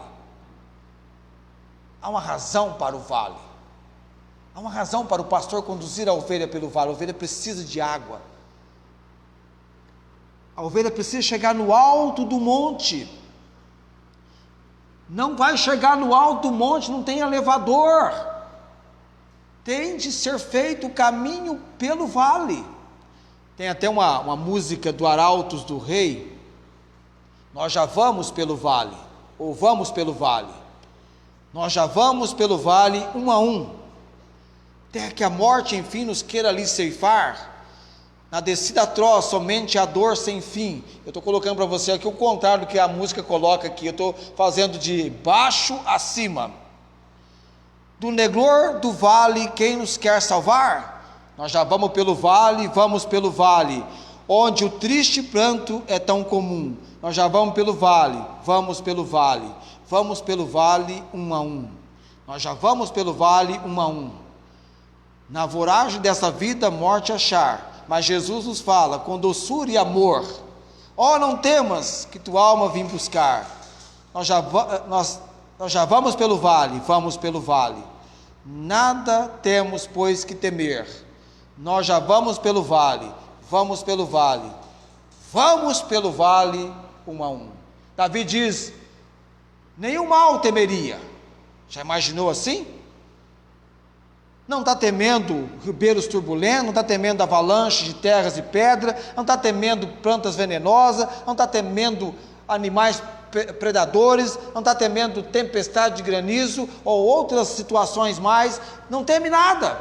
Há uma razão para o vale. Há uma razão para o pastor conduzir a ovelha pelo vale. A ovelha precisa de água. A ovelha precisa chegar no alto do monte. Não vai chegar no alto do monte, não tem elevador. Tem de ser feito o caminho pelo vale. Tem até uma música do Arautos do Rei. Nós já vamos pelo vale, ou vamos pelo vale. Nós já vamos pelo vale um a um, até que a morte enfim nos queira ali ceifar. Na descida atroz, somente a dor sem fim. Eu estou colocando para você aqui o contrário do que a música coloca aqui. Eu estou fazendo de baixo a cima. Do negror do vale, quem nos quer salvar? Nós já vamos pelo vale, onde o triste pranto é tão comum. Nós já vamos pelo vale, vamos pelo vale um a um. Nós já vamos pelo vale um a um. Na voragem dessa vida, morte achar, mas Jesus nos fala com doçura e amor. Ó, não temas, que tua alma vim buscar. Nós já vamos pelo vale. Nada temos, pois, que temer. Nós já vamos pelo vale um a um. Davi diz, nenhum mal temeria. Já imaginou assim? Não está temendo ribeiros turbulentos, não está temendo avalanche de terras e pedra, não está temendo plantas venenosas, não está temendo animais predadores, não está temendo tempestade de granizo ou outras situações mais, não teme nada.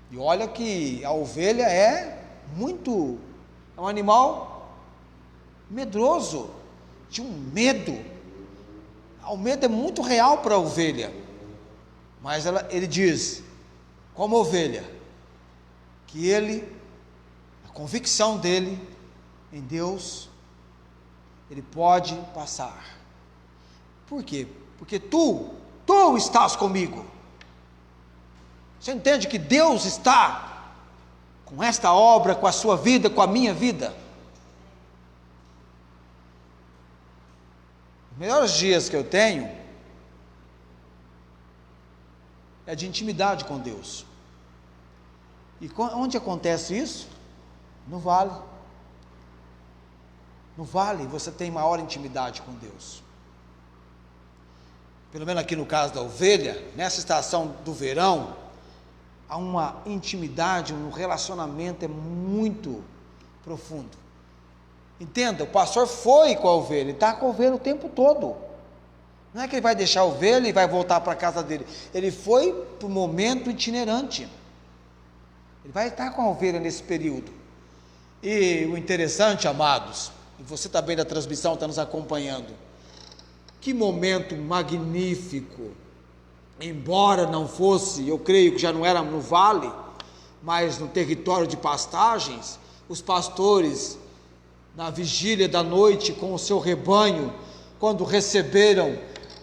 E olha que a ovelha é um animal medroso, de um medo. O medo é muito real para a ovelha, mas ele diz, como ovelha, que a convicção dele em Deus, ele pode passar. Por quê? Porque tu estás comigo. Você entende que Deus está com esta obra, com a sua vida, com a minha vida? Os melhores dias que eu tenho é de intimidade com Deus. E onde acontece isso? No vale. No vale você tem maior intimidade com Deus. Pelo menos aqui no caso da ovelha, nessa estação do verão, há uma intimidade, um relacionamento é muito profundo. Entenda, o pastor foi com a ovelha, ele está com a ovelha o tempo todo. Não é que ele vai deixar a ovelha e vai voltar para a casa dele. Ele foi para o momento itinerante. Ele vai estar com a ovelha nesse período. E o interessante, amados, e você também da transmissão está nos acompanhando, que momento magnífico. Embora não fosse, eu creio que já não era no vale, mas no território de pastagens, os pastores, na vigília da noite com o seu rebanho, quando receberam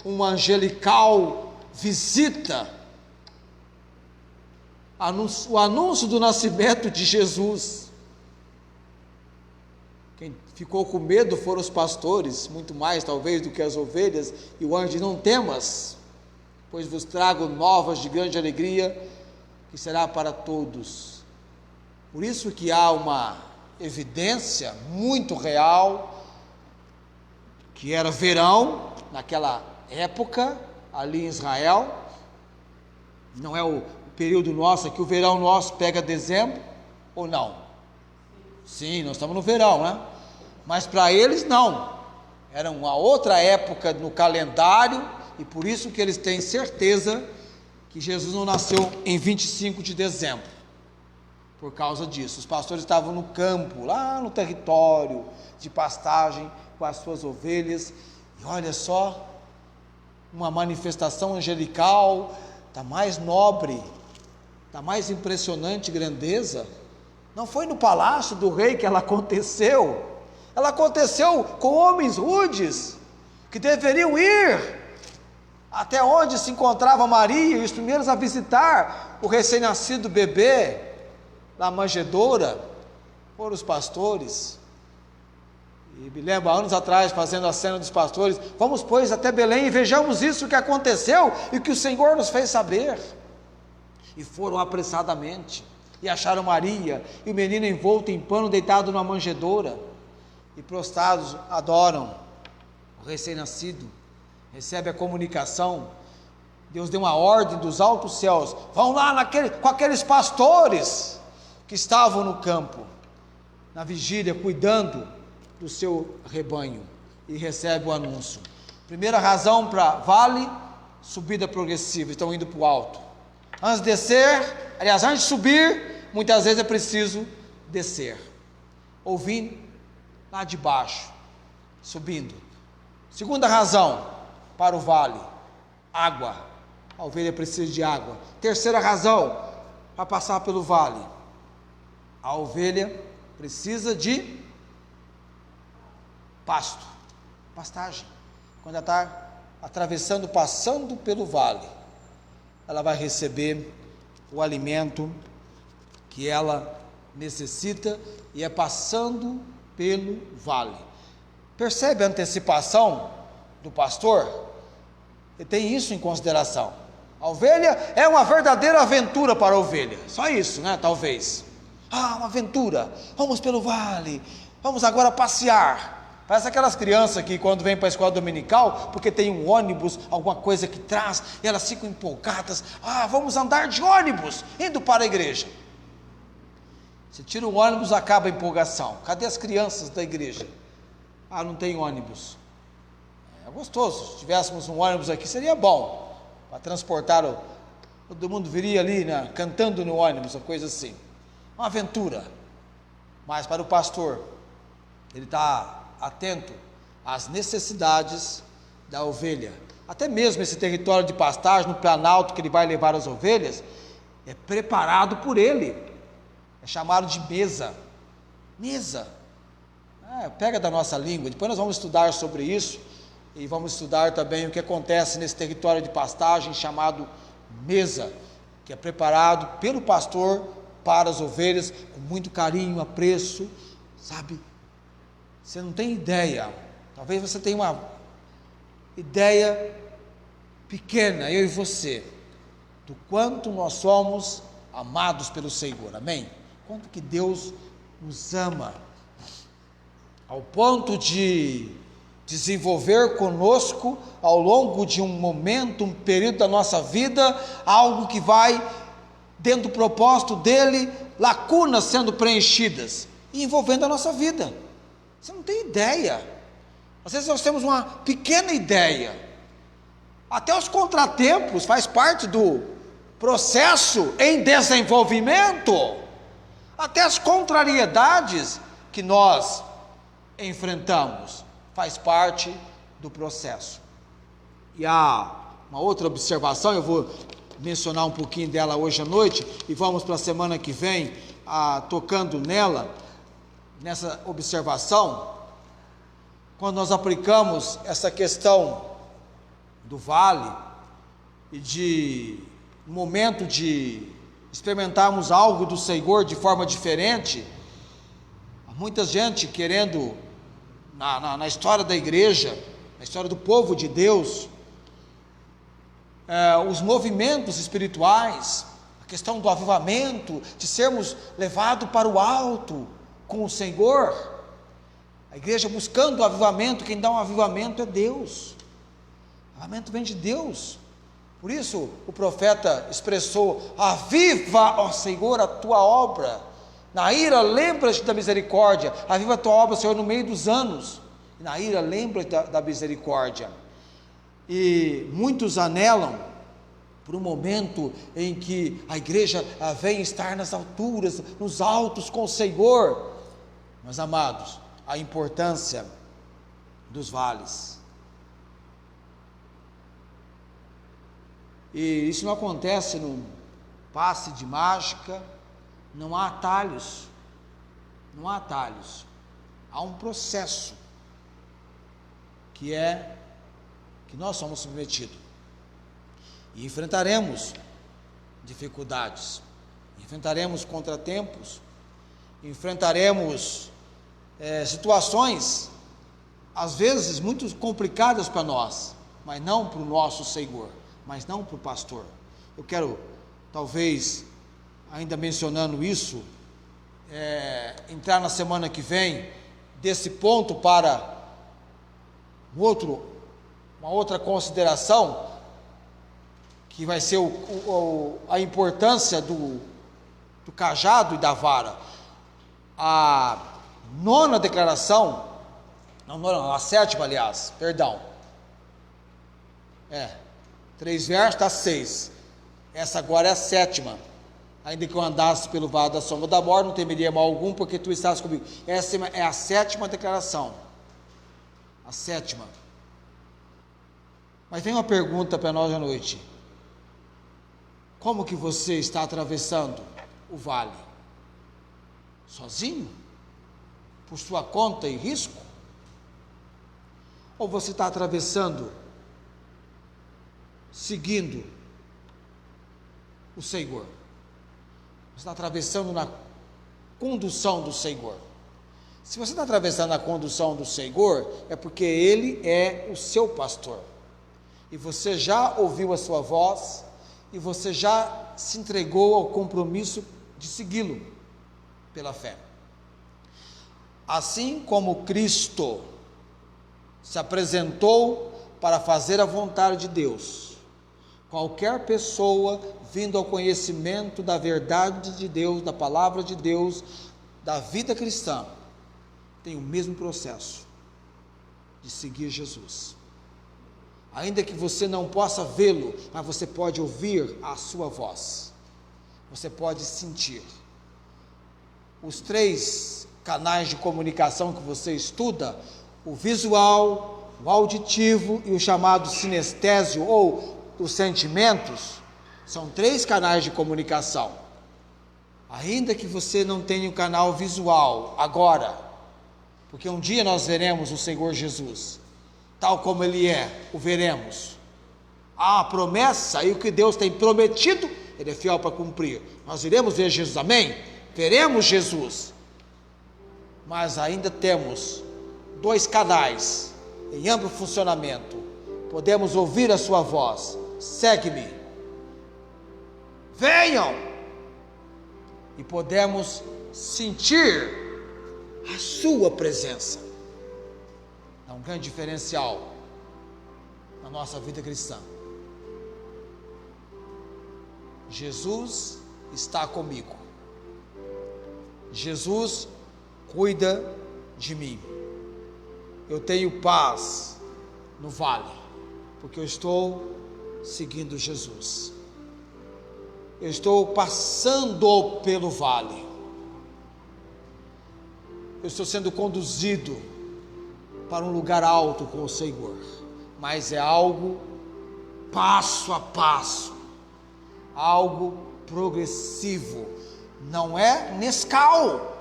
uma angelical visita, o anúncio do nascimento de Jesus. Quem ficou com medo foram os pastores, muito mais talvez do que as ovelhas, e o anjo diz, não temas, pois vos trago novas de grande alegria, que será para todos. Por isso que há uma evidência muito real, que era verão, naquela época, ali em Israel. Não é o período nosso aqui, o verão nosso pega dezembro, ou não? Sim, nós estamos no verão, né? Mas para eles não, era uma outra época no calendário, e por isso que eles têm certeza que Jesus não nasceu em 25 de dezembro, por causa disso. Os pastores estavam no campo, lá no território de pastagem, com as suas ovelhas, e olha só, uma manifestação angelical, da mais nobre, da mais impressionante grandeza. Não foi no palácio do rei que ela aconteceu com homens rudes, que deveriam ir até onde se encontrava Maria, e os primeiros a visitar o recém-nascido bebê na manjedoura foram os pastores. E me lembro, há anos atrás, fazendo a cena dos pastores, vamos, pois, até Belém e vejamos isso que aconteceu e que o Senhor nos fez saber. E foram apressadamente, e acharam Maria e o menino envolto em pano, deitado numa manjedoura, e prostrados adoram o recém-nascido. Recebe a comunicação, Deus deu uma ordem dos altos céus, vão lá com aqueles pastores que estavam no campo, na vigília, cuidando do seu rebanho, e recebe o anúncio. Primeira razão para vale, subida progressiva, estão indo para o alto. Antes de descer, aliás, antes de subir, muitas vezes é preciso descer, ouvindo lá de baixo, subindo. Segunda razão para o vale, água, a ovelha precisa de água. Terceira razão para passar pelo vale, a ovelha precisa de pasto, pastagem. Quando ela está atravessando, passando pelo vale, ela vai receber o alimento que ela necessita, e é passando pelo vale. Percebe a antecipação do pastor? Ele tem isso em consideração. A ovelha é uma verdadeira aventura para a ovelha, só isso, né? Talvez, uma aventura, vamos pelo vale, vamos agora passear. Parece aquelas crianças que quando vêm para a escola dominical, porque tem um ônibus, alguma coisa que traz, e elas ficam empolgadas, vamos andar de ônibus, indo para a igreja. Se tira o ônibus, acaba a empolgação. Cadê as crianças da igreja? Não tem ônibus. É gostoso, se tivéssemos um ônibus aqui, seria bom, para transportar, todo mundo viria ali, né, cantando no ônibus, uma coisa assim, uma aventura. Mas para o pastor, ele está atento às necessidades da ovelha. Até mesmo esse território de pastagem, no planalto que ele vai levar as ovelhas, é preparado por ele, é chamado de mesa. Pega da nossa língua, depois nós vamos estudar sobre isso, e vamos estudar também o que acontece nesse território de pastagem chamado mesa, que é preparado pelo pastor para as ovelhas, com muito carinho, apreço, sabe? Você não tem ideia, talvez você tenha uma ideia pequena, eu e você, do quanto nós somos amados pelo Senhor, amém? Quanto que Deus nos ama, ao ponto de desenvolver conosco, ao longo de um momento, um período da nossa vida, algo que vai, dentro do propósito dele, lacunas sendo preenchidas, e envolvendo a nossa vida. Você não tem ideia. Às vezes nós temos uma pequena ideia. Até os contratempos faz parte do processo em desenvolvimento. Até as contrariedades que nós enfrentamos faz parte do processo. E há uma outra observação, eu vou mencionar um pouquinho dela hoje à noite, e vamos para a semana que vem tocando nessa observação. Quando nós aplicamos essa questão do vale, e de momento de experimentarmos algo do Senhor de forma diferente, há muita gente querendo, na história da igreja, na história do povo de Deus, os movimentos espirituais, a questão do avivamento, de sermos levados para o alto com o Senhor, a igreja buscando o avivamento. Quem dá um avivamento é Deus, o avivamento vem de Deus. Por isso o profeta expressou: aviva, ó Senhor, a tua obra, na ira lembra-te da misericórdia, aviva a tua obra, Senhor, no meio dos anos, na ira lembra-te da misericórdia. E muitos anelam por um momento em que a igreja vem estar nas alturas, nos altos com o Senhor. Mas, amados, a importância dos vales, e isso não acontece num passe de mágica, não há atalhos, há um processo que nós somos submetidos. E enfrentaremos dificuldades, enfrentaremos contratempos, enfrentaremos situações, às vezes, muito complicadas para nós, mas não para o nosso Senhor, mas não para o pastor. Eu quero, talvez, ainda mencionando isso, entrar na semana que vem, desse ponto para uma outra consideração, que vai ser a importância do cajado e da vara. A nona declaração, a sétima, aliás, perdão. 3 versos, está 6. Essa agora é a sétima. Ainda que eu andasse pelo vale da sombra da morte, não temeria mal algum, porque tu estás comigo. Essa é a sétima declaração. A sétima. Mas vem uma pergunta para nós à noite. Como que você está atravessando o vale? Sozinho? Por sua conta e risco? Ou você está atravessando, seguindo o Senhor? Você está atravessando na condução do Senhor. Se você está atravessando na condução do Senhor, é porque Ele é o seu pastor. E você já ouviu a sua voz, e você já se entregou ao compromisso de segui-lo pela fé. Assim como Cristo se apresentou para fazer a vontade de Deus, qualquer pessoa vindo ao conhecimento da verdade de Deus, da palavra de Deus, da vida cristã, tem o mesmo processo de seguir Jesus. Ainda que você não possa vê-lo, mas você pode ouvir a sua voz, você pode sentir. Os 3 canais de comunicação que você estuda, o visual, o auditivo e o chamado sinestésio ou os sentimentos, são 3 canais de comunicação. Ainda que você não tenha o canal visual agora, porque um dia nós veremos o Senhor Jesus, tal como Ele é, o veremos. Há uma promessa, e o que Deus tem prometido, Ele é fiel para cumprir. Nós iremos ver Jesus, amém? Veremos Jesus. Mas ainda temos 2 canais em amplo funcionamento. Podemos ouvir a sua voz: segue-me, venham. E podemos sentir a sua presença. É um grande diferencial na nossa vida cristã. Jesus está comigo. Jesus cuida de mim. Eu tenho paz no vale, porque eu estou seguindo Jesus. Eu estou passando pelo vale. Eu estou sendo conduzido para um lugar alto com o Senhor, mas é algo passo a passo, algo progressivo, não é Nescau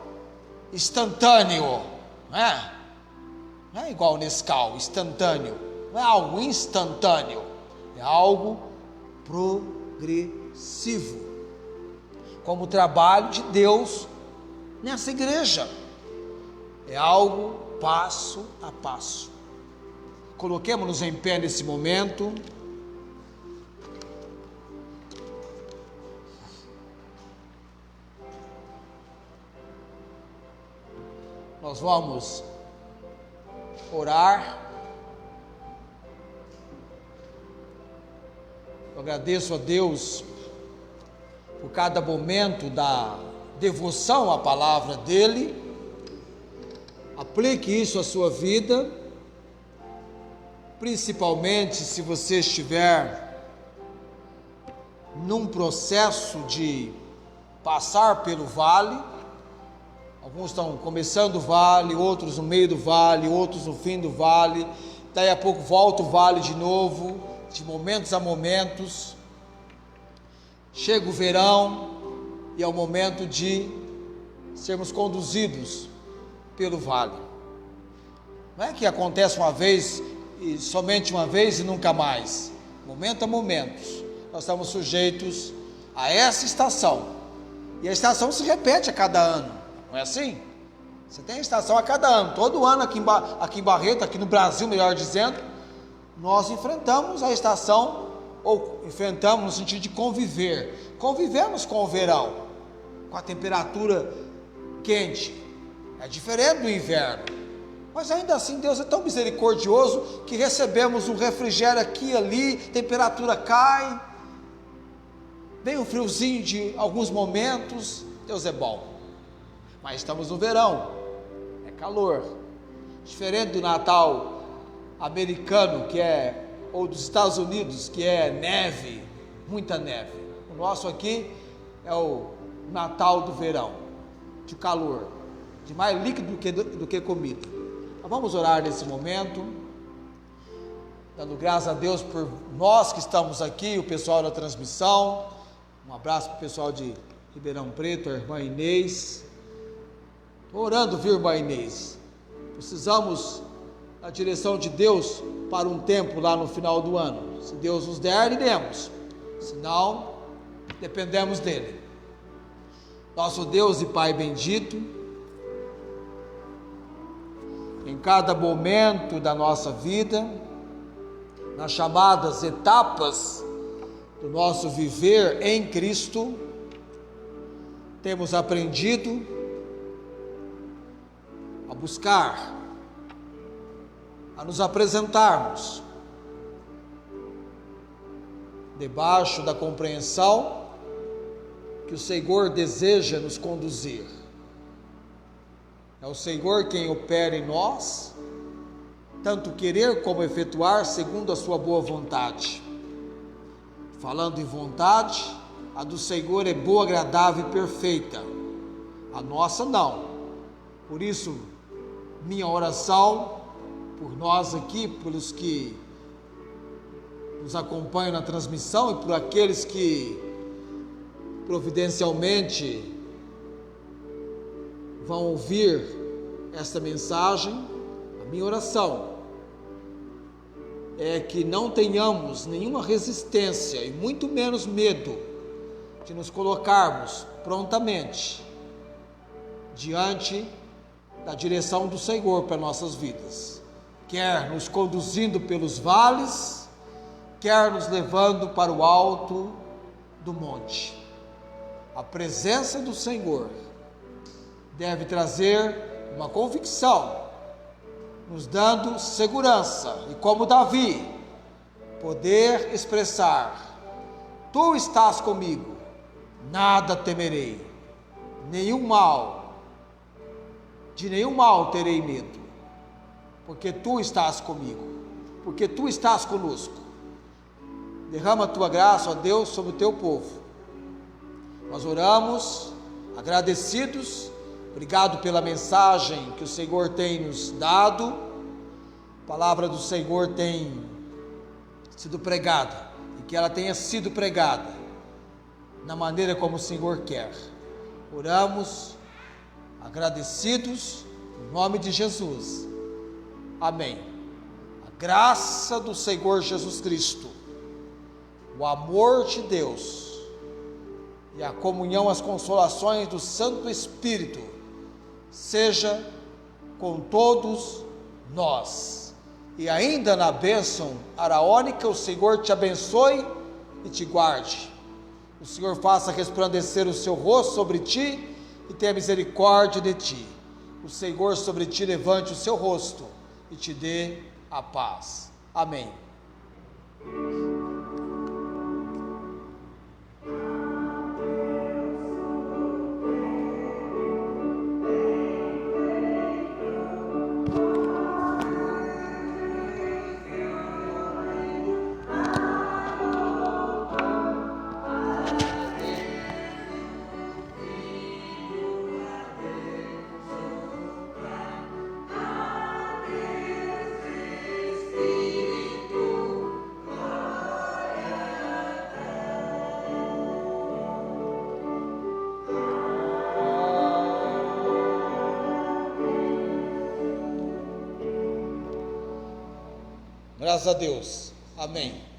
instantâneo, não é igual Nescau instantâneo, não é algo instantâneo, é algo progressivo, como o trabalho de Deus nessa igreja, é algo passo a passo. Coloquemos-nos em pé nesse momento. Nós vamos orar. Eu agradeço a Deus por cada momento da devoção à palavra dEle. Aplique isso à sua vida, principalmente se você estiver num processo de passar pelo vale. Alguns estão começando o vale, outros no meio do vale, outros no fim do vale. Daí a pouco volta o vale de novo, de momentos a momentos. Chega o verão e é o momento de sermos conduzidos pelo vale. Não é que acontece uma vez e somente uma vez e nunca mais. Momento a momentos. nós estamos sujeitos a essa estação. E a estação se repete a cada ano, não é assim? Você tem a estação a cada ano. Todo ano aqui em Barreto, aqui no Brasil, melhor dizendo, nós enfrentamos a estação, ou enfrentamos no sentido de conviver. Convivemos com o verão, com a temperatura quente. É diferente do inverno. Mas ainda assim Deus é tão misericordioso que recebemos um refrigério aqui e ali, temperatura cai, vem um friozinho de alguns momentos, Deus é bom. Mas estamos no verão, é calor. Diferente do Natal americano, ou dos Estados Unidos, que é neve, muita neve. O nosso aqui é o Natal do verão, de calor, de mais líquido do que comida. Mas vamos orar nesse momento, dando graças a Deus por nós que estamos aqui, o pessoal da transmissão. Um abraço para o pessoal de Ribeirão Preto, a irmã Inês. Estou orando, viu, irmã Inês? Precisamos da direção de Deus para um tempo lá no final do ano. Se Deus nos der, iremos. Se não, dependemos dele. Nosso Deus e Pai bendito, em cada momento da nossa vida, nas chamadas etapas do nosso viver em Cristo, temos aprendido a buscar, a nos apresentarmos debaixo da compreensão que o Senhor deseja nos conduzir. É o Senhor quem opera em nós, tanto querer como efetuar segundo a sua boa vontade. Falando em vontade, a do Senhor é boa, agradável e perfeita. A nossa não. Por isso, minha oração por nós aqui, pelos que nos acompanham na transmissão e por aqueles que providencialmente vão ouvir esta mensagem, a minha oração é que não tenhamos nenhuma resistência e muito menos medo de nos colocarmos prontamente diante da direção do Senhor para nossas vidas, quer nos conduzindo pelos vales, quer nos levando para o alto do monte. A presença do Senhor deve trazer uma convicção, nos dando segurança, e como Davi, poder expressar: Tu estás comigo, nada temerei, de nenhum mal terei medo, porque Tu estás comigo, porque Tu estás conosco. Derrama a Tua graça, ó Deus, sobre o Teu povo. Nós oramos, agradecidos. Obrigado pela mensagem que o Senhor tem nos dado. A palavra do Senhor tem sido pregada, e que ela tenha sido pregada na maneira como o Senhor quer. Oramos, agradecidos, em nome de Jesus. Amém. A graça do Senhor Jesus Cristo, o amor de Deus e a comunhão, as consolações do Santo Espírito seja com todos nós. E ainda na bênção araônica, o Senhor te abençoe e te guarde. O Senhor faça resplandecer o seu rosto sobre ti e tenha misericórdia de ti. O Senhor sobre ti levante o seu rosto e te dê a paz. Amém. Graças a Deus. Amém.